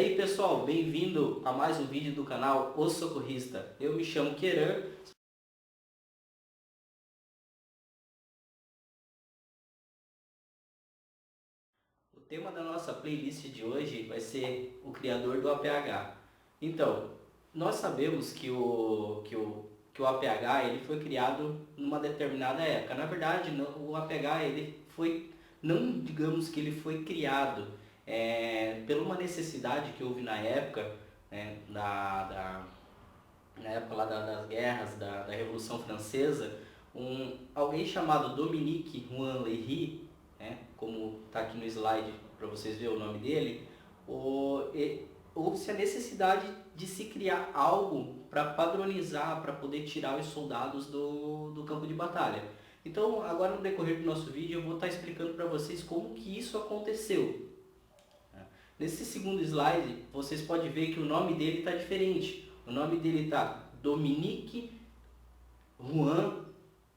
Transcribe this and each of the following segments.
aí pessoal, bem-vindo a mais um vídeo do canal O Socorrista. Eu me chamo Queran. O tema da nossa playlist de hoje vai ser o criador do APH. Então, nós sabemos que o APH ele foi criado numa determinada época. Na verdade, o APH ele foi, não digamos que ele foi criado por uma necessidade que houve na época, né, na época lá das guerras, da Revolução Francesa, alguém chamado Dominique Juan Léry, né, como está aqui no slide para vocês verem o nome dele, houve-se a necessidade de se criar algo para padronizar, para poder tirar os soldados do campo de batalha. Então, agora no decorrer do nosso vídeo, eu vou estar explicando para vocês como que isso aconteceu. Nesse segundo slide, vocês podem ver que o nome dele está diferente. O nome dele está Dominique Juan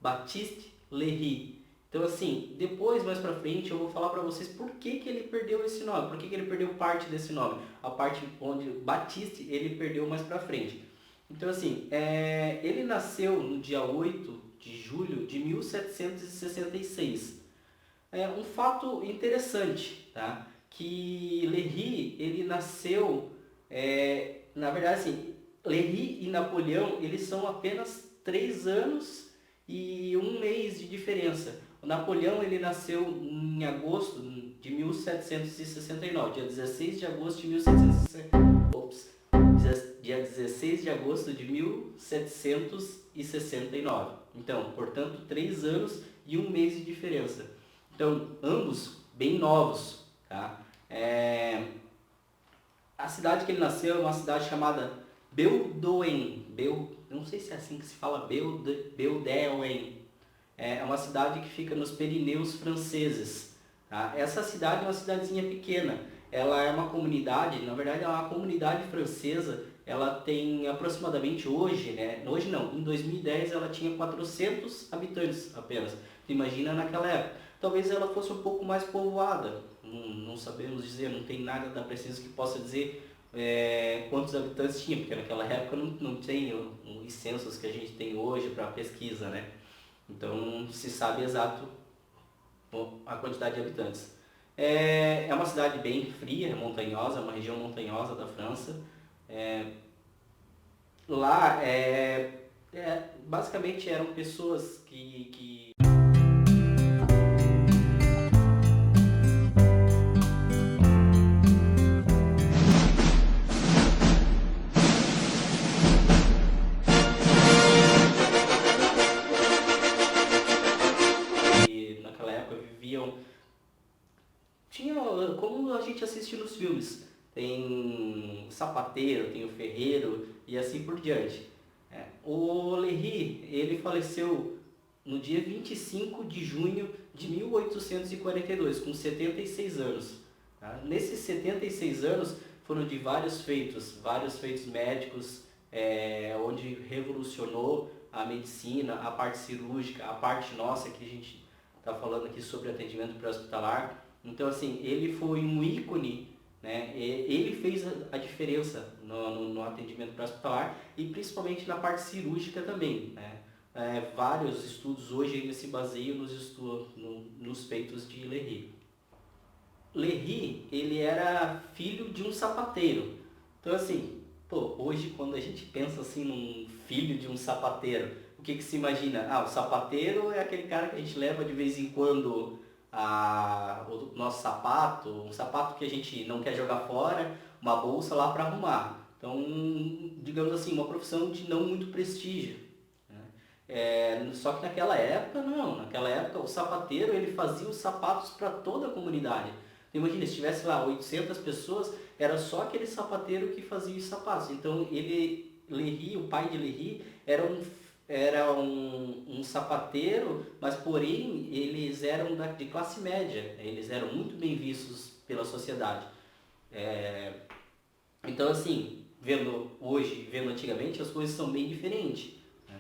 Baptiste Léry. Então assim, depois mais pra frente eu vou falar para vocês por que ele perdeu esse nome, por que ele perdeu parte desse nome. A parte onde Baptiste ele perdeu mais pra frente. Então assim, ele nasceu no dia 8 de julho de 1766. Um fato interessante, tá? Que Léry, ele nasceu, na verdade assim, Léry e Napoleão, eles são apenas 3 anos e um mês de diferença. O Napoleão, ele nasceu em agosto de 1769, dia 16 de agosto de 1769. Ops, dia 16 de agosto de 1769. Então, portanto, 3 anos e um mês de diferença. Então, ambos bem novos, tá? A cidade que ele nasceu é uma cidade chamada Beldouen. Não sei se é assim que se fala, Beldouen. É uma cidade que fica nos Pirineus franceses. Tá? Essa cidade é uma cidadezinha pequena. Ela é uma comunidade, na verdade é uma comunidade francesa. Ela tem aproximadamente hoje, né? Hoje não, em 2010 ela tinha 400 habitantes apenas. Imagina naquela época. Talvez ela fosse um pouco mais povoada. Não sabemos dizer, não tem nada da precisa que possa dizer quantos habitantes tinha, porque naquela época não tem os censos que a gente tem hoje para pesquisa, né? Então não se sabe exato a quantidade de habitantes. É uma cidade bem fria, montanhosa, uma região montanhosa da França. Lá, basicamente eram pessoas que naquela época viviam. Tinha como a gente assiste nos filmes. Tem o sapateiro, tem o ferreiro e assim por diante. O Léry, ele faleceu no dia 25 de junho de 1842, com 76 anos. Tá? Nesses 76 anos foram de vários feitos médicos, onde revolucionou a medicina, a parte cirúrgica, a parte nossa que a gente está falando aqui sobre atendimento pré-hospitalar. Então assim, ele foi um ícone, né? Ele fez a diferença no atendimento pré-hospitalar e principalmente na parte cirúrgica também, né? Vários estudos hoje ainda se baseiam nos feitos de Léry. Léry, ele era filho de um sapateiro. Então assim, hoje quando a gente pensa assim num filho de um sapateiro, o que se imagina? O sapateiro é aquele cara que a gente leva de vez em quando o nosso sapato, um sapato que a gente não quer jogar fora, uma bolsa lá para arrumar. Então, digamos assim, uma profissão de não muito prestígio. Só que naquela época, não. Naquela época, o sapateiro ele fazia os sapatos para toda a comunidade. Então, imagina, se tivesse lá 800 pessoas, era só aquele sapateiro que fazia os sapatos. Então, Léry, o pai de Léry, era um sapateiro, mas porém eles eram de classe média, eles eram muito bem vistos pela sociedade. Então assim, vendo hoje, vendo antigamente, as coisas são bem diferentes. Né?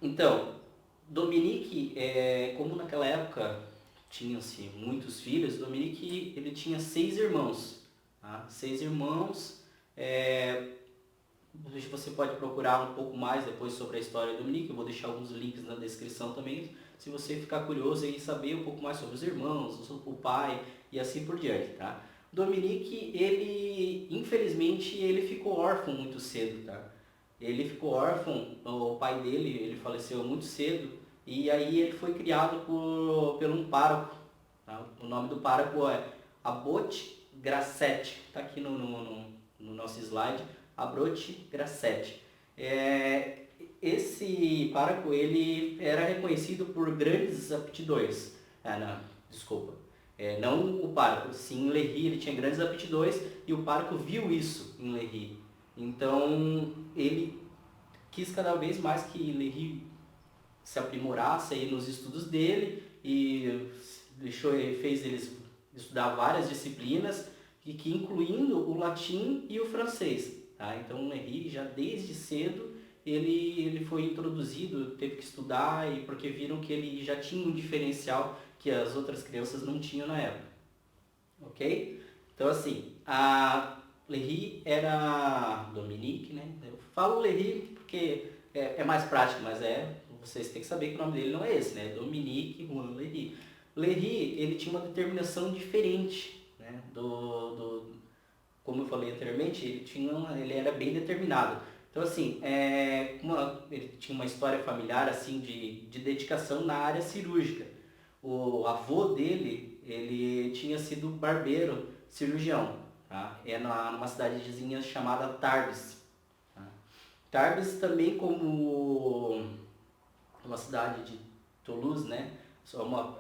Então, Dominique, como naquela época tinham-se muitos filhos, Dominique ele tinha 6 irmãos. Tá? 6 irmãos. Você pode procurar um pouco mais depois sobre a história do Dominique, eu vou deixar alguns links na descrição também, se você ficar curioso e saber um pouco mais sobre os irmãos, o pai e assim por diante, tá? Dominique, ele, infelizmente, ele ficou órfão muito cedo, tá? Ele ficou órfão, o pai dele, ele faleceu muito cedo, e aí ele foi criado por um pároco, tá? O nome do pároco é Abbote Grassetti, tá aqui no nosso slide, Abbote Grassetti. Esse pároco ele era reconhecido por grandes aptidões. Não o pároco, sim Léry, ele tinha grandes aptidões e o pároco viu isso em Léry. Então ele quis cada vez mais que Léry se aprimorasse aí nos estudos dele e fez eles estudar várias disciplinas, que incluindo o latim e o francês. Tá? Então Léry já desde cedo ele foi introduzido, teve que estudar, e porque viram que ele já tinha um diferencial que as outras crianças não tinham na época. Ok? Então assim, a Léry era Dominique, né? Eu falo Léry porque é mais prático, mas vocês têm que saber que o nome dele não é esse, né? Dominique Juan Léry. Léry, ele tinha uma determinação diferente, né? Como eu falei anteriormente, ele era bem determinado. Então assim, ele tinha uma história familiar assim de dedicação na área cirúrgica. O avô dele, ele tinha sido barbeiro, cirurgião, tá? Numa cidadezinha chamada Tarbes. Tá? Tarbes também, como uma cidade de Toulouse, né?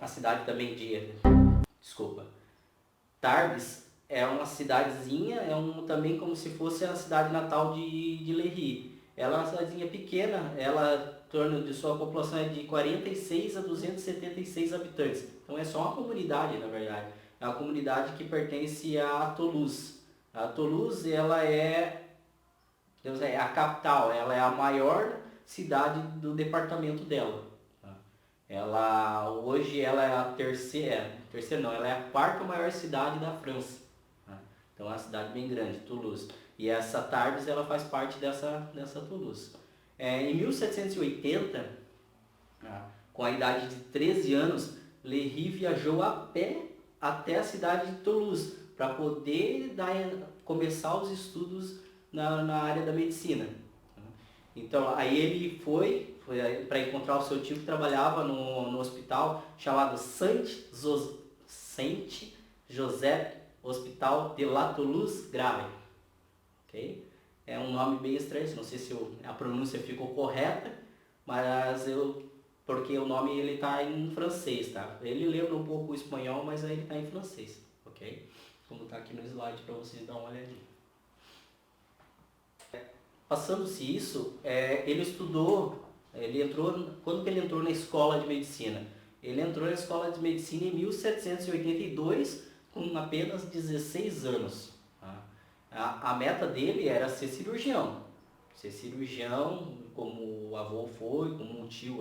A cidade também Tarbes é uma cidadezinha, também como se fosse a cidade natal de Léry. Ela é uma cidadezinha pequena, em torno de sua população é de 46 a 276 habitantes. Então é só uma comunidade, na verdade. É uma comunidade que pertence a Toulouse. A Toulouse, ela é a capital, ela é a maior cidade do departamento dela. Hoje ela é ela é a quarta maior cidade da França. Então é uma cidade bem grande, Toulouse. E essa Tarbes, ela faz parte dessa Toulouse. Em 1780, com a idade de 13 anos, Léry viajou a pé até a cidade de Toulouse para poder começar os estudos na área da medicina. Então aí ele foi para encontrar o seu tio que trabalhava no hospital chamado Saint-Joseph Hospital de La Toulouse-Grave. Okay? É um nome bem estranho, não sei se a pronúncia ficou correta, mas porque o nome ele está em francês, tá? Ele lembra um pouco o espanhol, mas aí ele está em francês, ok? Como está aqui no slide para vocês darem uma olhadinha. Passando-se isso, quando que ele entrou na escola de medicina? Ele entrou na escola de medicina em 1782, com apenas 16 anos. Tá? A meta dele era ser cirurgião. Ser cirurgião, como o avô foi, como o tio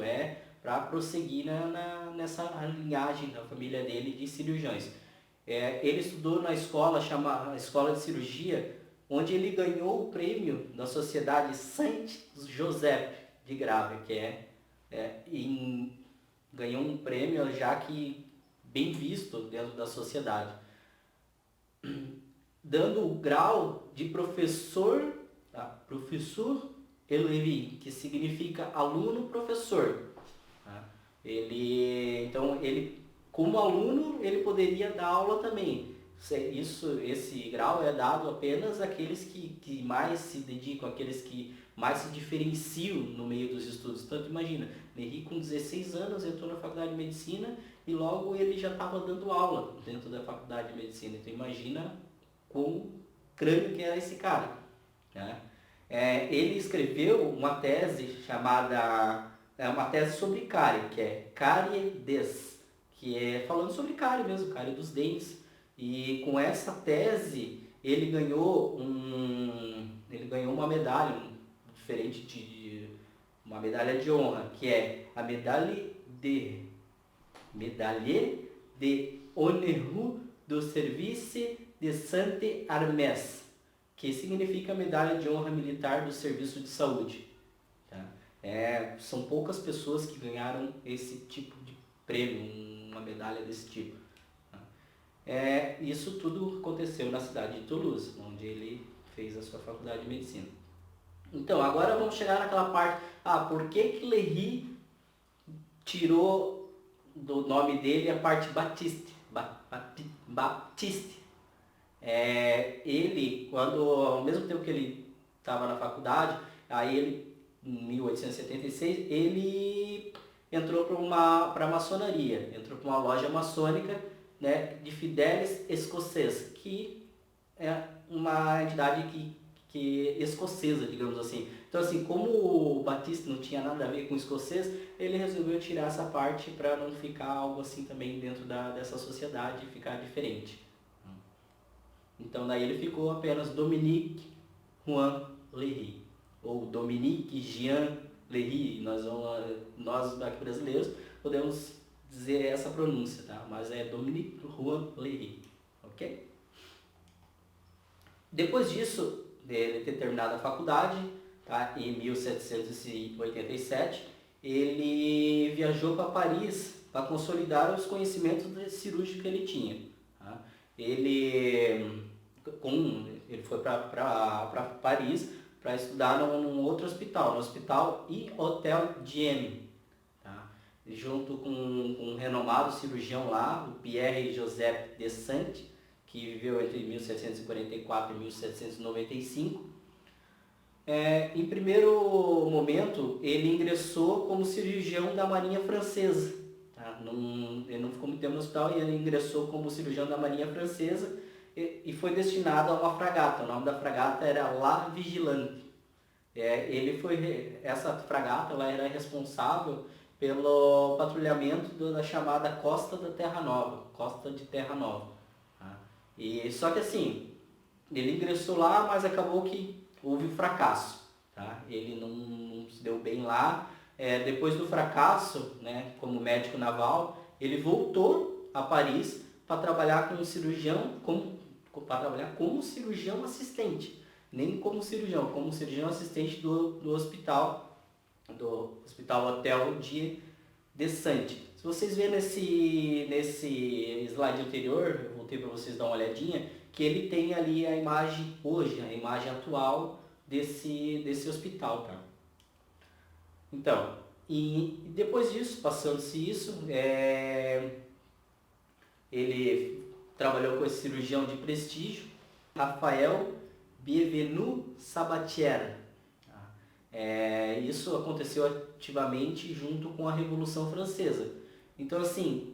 para prosseguir nessa linhagem da família dele de cirurgiões. Ele estudou na escola chamada Escola de Cirurgia, onde ele ganhou o prêmio da Sociedade Saint-Joseph de Grave, ganhou um prêmio já que bem visto dentro da sociedade, dando o grau de professor élève, que significa aluno-professor. Tá? Ele, como aluno, ele poderia dar aula também. Esse grau é dado apenas àqueles que mais se dedicam, aqueles que mais se diferenciam no meio dos estudos. Então, imagina, Léry com 16 anos entrou na faculdade de medicina e logo ele já estava dando aula dentro da faculdade de medicina. Então, imagina quão crânio que era esse cara. Né? Ele escreveu uma tese uma tese sobre cárie, que é Carie des, que é falando sobre cárie mesmo, cárie dos dentes. E com essa tese ele ganhou uma medalha diferente, uma medalha de honra, que é a Médaille de Honneur du Service de Sainte-Armés, que significa Medalha de Honra Militar do Serviço de Saúde. Tá? São poucas pessoas que ganharam esse tipo de prêmio, uma medalha desse tipo. Tá? Isso tudo aconteceu na cidade de Toulouse, onde ele fez a sua faculdade de medicina. Então, agora vamos chegar naquela parte, por que Léry tirou do nome dele a parte Baptiste? Baptiste. Ele, ao mesmo tempo que ele estava na faculdade, aí ele, em 1876, ele entrou para a maçonaria, entrou para uma loja maçônica, né, de Fidèles Escocês, que é uma entidade que escocesa, digamos assim. Então, assim, como o Batista não tinha nada a ver com o escocês, ele resolveu tirar essa parte para não ficar algo assim também dentro dessa sociedade, ficar diferente. Então, daí ele ficou apenas Dominique Juan Léry, ou Dominique Jean Léry. Nós aqui brasileiros podemos dizer essa pronúncia, tá? Mas é Dominique Juan Léry, ok? Depois disso, dele ter terminado a faculdade, tá? Em 1787, ele viajou para Paris para consolidar os conhecimentos cirúrgicos que ele tinha. Tá? Ele foi para Paris para estudar num outro hospital, no Hospital e Hotel Dieu, tá? Junto com um renomado cirurgião lá, o Pierre-Joseph Descentes, que viveu entre 1744 e 1795. Em primeiro momento, ele ingressou como cirurgião da Marinha Francesa. Tá? Ele não ficou muito tempo no hospital, e ele ingressou como cirurgião da Marinha Francesa e foi destinado a uma fragata. O nome da fragata era La Vigilante. Essa fragata ela era responsável pelo patrulhamento da chamada Costa de Terra Nova. Só que assim, ele ingressou lá, mas acabou que houve um fracasso. Tá? Ele não se deu bem lá. Depois do fracasso, né, como médico naval, ele voltou a Paris para trabalhar como cirurgião assistente. Nem como cirurgião assistente do hospital Hotel Dieu Descentes. Se vocês verem nesse slide anterior, eu voltei para vocês dar uma olhadinha, que ele tem ali a imagem atual desse hospital. Tá? Então, e depois disso, passando-se isso, ele trabalhou com esse cirurgião de prestígio, Rafael Bienvenu Sabatier. Isso aconteceu ativamente junto com a Revolução Francesa. Então, assim,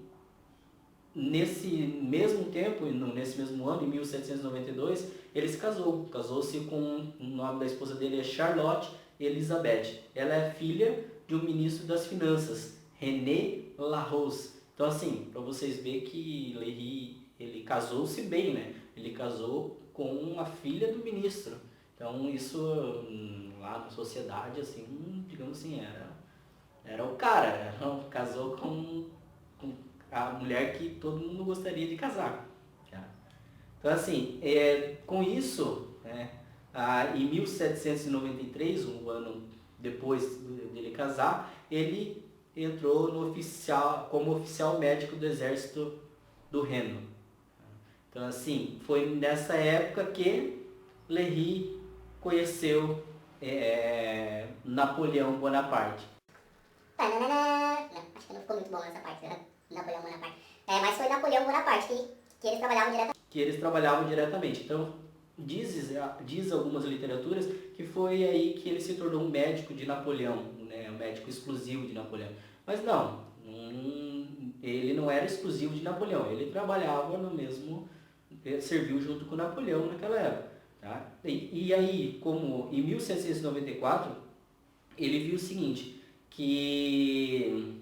nesse mesmo tempo, nesse mesmo ano, em 1792, ele se casou-se com o nome da esposa dele é Charlotte Elizabeth. Ela é filha de um ministro das Finanças, René Larose. Então, assim, para vocês verem que Léry, ele casou-se bem, né? Ele casou com a filha do ministro. Então, isso lá na sociedade, assim, digamos assim, era o cara. Casou com a mulher que todo mundo gostaria de casar. Tá? Então, assim, com isso, em 1793, um ano depois dele casar, ele entrou como oficial médico do exército do Reno. Então, assim, foi nessa época que Léry conheceu Napoleão Bonaparte. Acho que não ficou muito bom essa parte, né? Napoleão Bonaparte. Mas foi Napoleão Bonaparte que eles trabalhavam diretamente. Que eles trabalhavam diretamente. Então, diz algumas literaturas que foi aí que ele se tornou um médico de Napoleão, né? Um médico exclusivo de Napoleão. Mas não, ele não era exclusivo de Napoleão, ele trabalhava no mesmo, serviu junto com Napoleão naquela época. Tá? E aí, como em 1794, ele viu o seguinte, que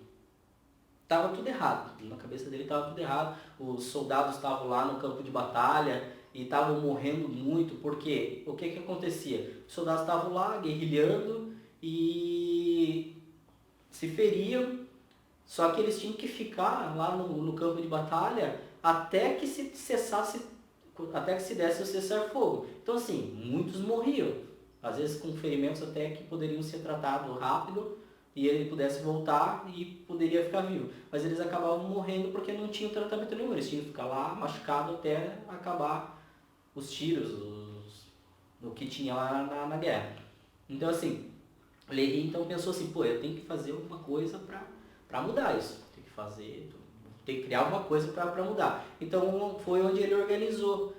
estava tudo errado, na cabeça dele estava tudo errado, os soldados estavam lá no campo de batalha e estavam morrendo muito, porque o que acontecia? Os soldados estavam lá guerrilhando e se feriam Só que eles tinham que ficar lá no campo de batalha até que se cessasse, até que se desse o cessar-fogo. Então assim, muitos morriam, às vezes com ferimentos até que poderiam ser tratados rápido e ele pudesse voltar e poderia ficar vivo. Mas eles acabavam morrendo porque não tinham tratamento nenhum, eles tinham que ficar lá machucado até acabar os tiros, o que tinha lá na guerra. Então assim, Lery então pensou assim, pô, eu tenho que fazer alguma coisa para mudar isso, tem que criar alguma coisa para mudar. Então foi onde ele organizou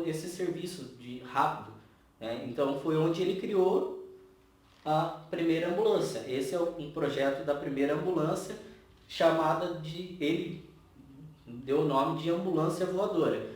esse serviço de rápido, né? Então foi onde ele criou a primeira ambulância. Esse é um projeto da primeira ambulância, ele deu o nome de ambulância voadora,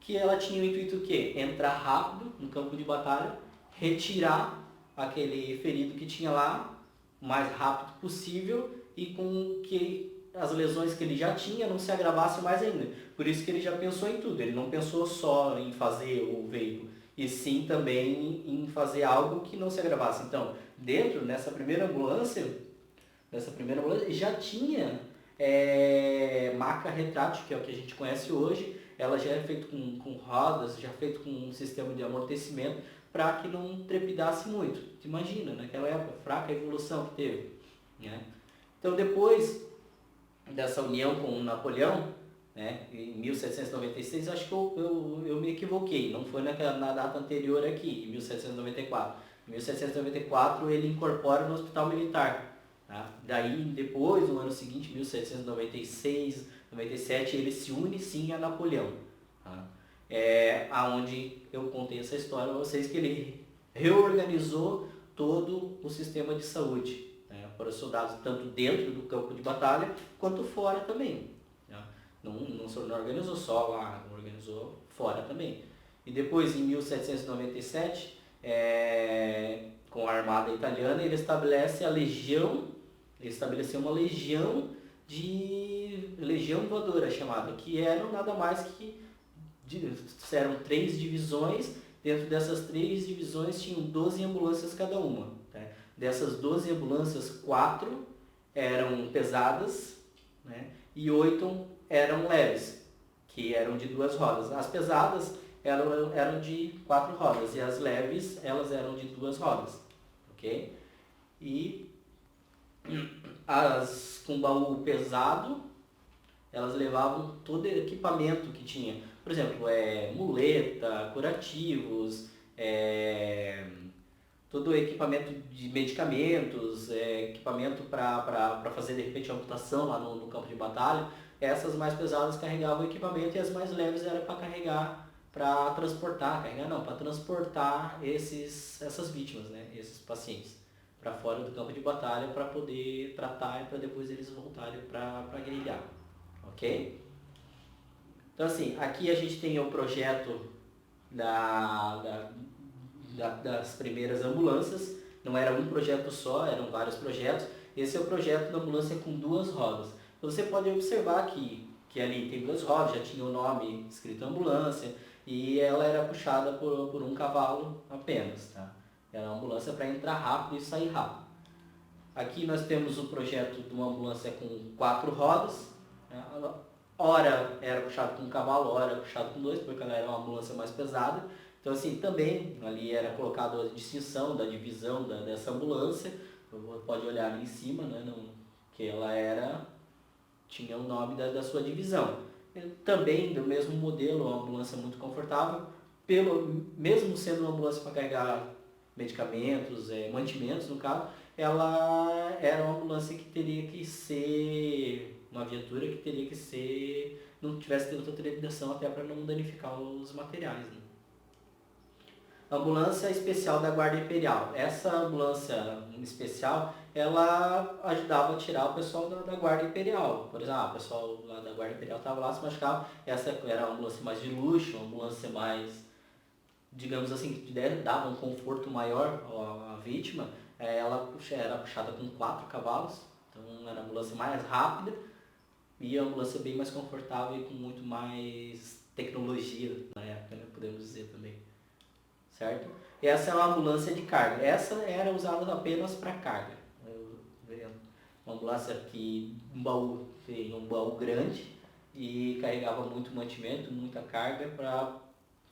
que ela tinha o intuito que entrar rápido no campo de batalha, retirar aquele ferido que tinha lá o mais rápido possível e com que as lesões que ele já tinha não se agravassem mais ainda. Por isso que ele já pensou em tudo, ele não pensou só em fazer o veículo, e sim também em fazer algo que não se agravasse. Então, dentro, nessa primeira ambulância já tinha maca retrátil, que é o que a gente conhece hoje. Ela já é feita com rodas, já é feita com um sistema de amortecimento para que não trepidasse muito. Tu imagina, naquela época, fraca evolução que teve, né? Então, depois dessa união com o Napoleão, né, em 1796, acho que eu me equivoquei, não foi na data anterior aqui, em 1794. Em 1794 ele incorpora no Hospital Militar. Tá? Daí depois, no ano seguinte, 1796, 97, ele se une sim a Napoleão. Tá? Aonde eu contei essa história para vocês, que ele reorganizou todo o sistema de saúde, né, para os soldados, tanto dentro do campo de batalha quanto fora também. Tá? Não organizou só lá, organizou fora também. E depois, em 1797, com a armada italiana, ele estabeleceu uma legião voadora chamada, que eram nada mais que eram 3 divisões. Dentro dessas 3 divisões tinham 12 ambulâncias cada uma. Tá? Dessas 12 ambulâncias, 4 eram pesadas, né? E 8 eram leves, que eram de 2 rodas. As pesadas eram de 4 rodas e as leves elas eram de 2 rodas, ok? E as com baú pesado, elas levavam todo o equipamento que tinha. Por exemplo, muleta, curativos, todo o equipamento de medicamentos, equipamento para fazer de repente a amputação lá no campo de batalha. Essas mais pesadas carregavam o equipamento e as mais leves era para carregar, para transportar essas vítimas, né, esses pacientes, para fora do campo de batalha para poder tratar e para depois eles voltarem para guerrilhar, ok? Então assim, aqui a gente tem o projeto das primeiras ambulâncias. Não era um projeto só, eram vários projetos. Esse é o projeto da ambulância com 2 rodas. Então você pode observar que ali tem 2 rodas, já tinha o nome escrito ambulância, e ela era puxada por um cavalo apenas. Tá? Era uma ambulância para entrar rápido e sair rápido. Aqui nós temos o projeto de uma ambulância com 4 rodas. Né? Ora era puxado com um cavalo, ora era puxado com 2, porque ela era uma ambulância mais pesada. Então assim, também ali era colocado a distinção da divisão dessa ambulância. Pode olhar ali em cima, né, que ela tinha o nome da sua divisão. Também do mesmo modelo, uma ambulância muito confortável, mesmo sendo uma ambulância para carregar medicamentos, mantimentos no caso, ela era uma ambulância que teria que ser, uma viatura que teria que ser, não tivesse tanta trepidação até para não danificar os materiais. Né? Ambulância especial da Guarda Imperial. Essa ambulância especial, ela ajudava a tirar o pessoal da Guarda Imperial. Por exemplo, o pessoal lá da Guarda Imperial estava lá, se machucava. Essa era uma ambulância mais de luxo, uma ambulância mais, digamos assim, que dava um conforto maior à vítima. Ela era puxada com 4 cavalos, então era uma ambulância mais rápida e a ambulância bem mais confortável e com muito mais tecnologia na época, né, podemos dizer também. Certo? Essa é uma ambulância de carga. Essa era usada apenas para carga. uma ambulância que tem um baú grande e carregava muito mantimento, muita carga para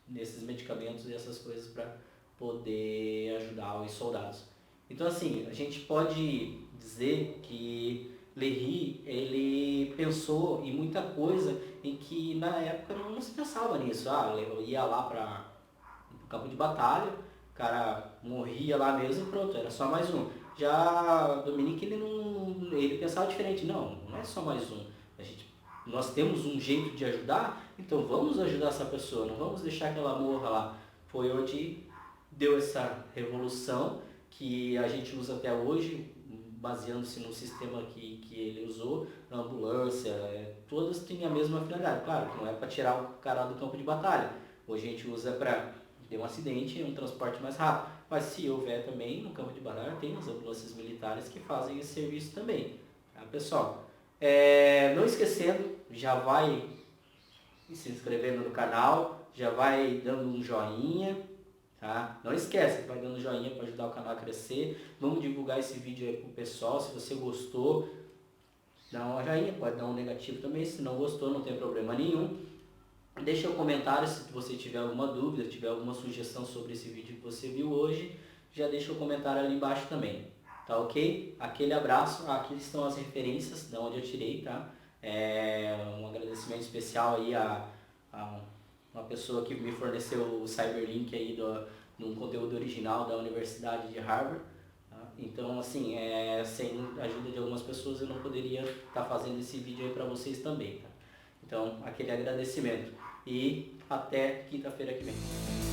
nesses medicamentos e essas coisas para poder ajudar os soldados. Então assim, a gente pode dizer que Lery, ele pensou em muita coisa em que na época não se pensava nisso. Eu ia lá para o campo de batalha, o cara morria lá mesmo e pronto, era só mais um. Já Dominique, ele pensava diferente. Não é só mais um. Nós temos um jeito de ajudar, então vamos ajudar essa pessoa, não vamos deixar que ela morra lá. Foi onde deu essa revolução que a gente usa até hoje, baseando-se no sistema que ele usou, na ambulância, todas têm a mesma finalidade. Claro que não é para tirar o cara do campo de batalha. Hoje a gente usa para ter um acidente, um transporte mais rápido. Mas se houver também no campo de batalha, tem as ambulâncias militares que fazem esse serviço também. Tá, pessoal? Não esquecendo, já vai se inscrevendo no canal, já vai dando um joinha. Tá? Não esquece, vai dando joinha para ajudar o canal a crescer. Vamos divulgar esse vídeo aí pro pessoal. Se você gostou, dá uma joinha, pode dar um negativo também. Se não gostou, não tem problema nenhum. Deixa um comentário se você tiver alguma dúvida, tiver alguma sugestão sobre esse vídeo que você viu hoje. Já deixa um comentário ali embaixo também. Tá ok? Aquele abraço. Aqui estão as referências de onde eu tirei, tá? Um agradecimento especial aí a uma pessoa que me forneceu o Cyberlink aí num conteúdo original da Universidade de Harvard. Tá? Então, assim, sem a ajuda de algumas pessoas eu não poderia estar fazendo esse vídeo aí para vocês também. Tá? Então, aquele agradecimento. E até quinta-feira que vem.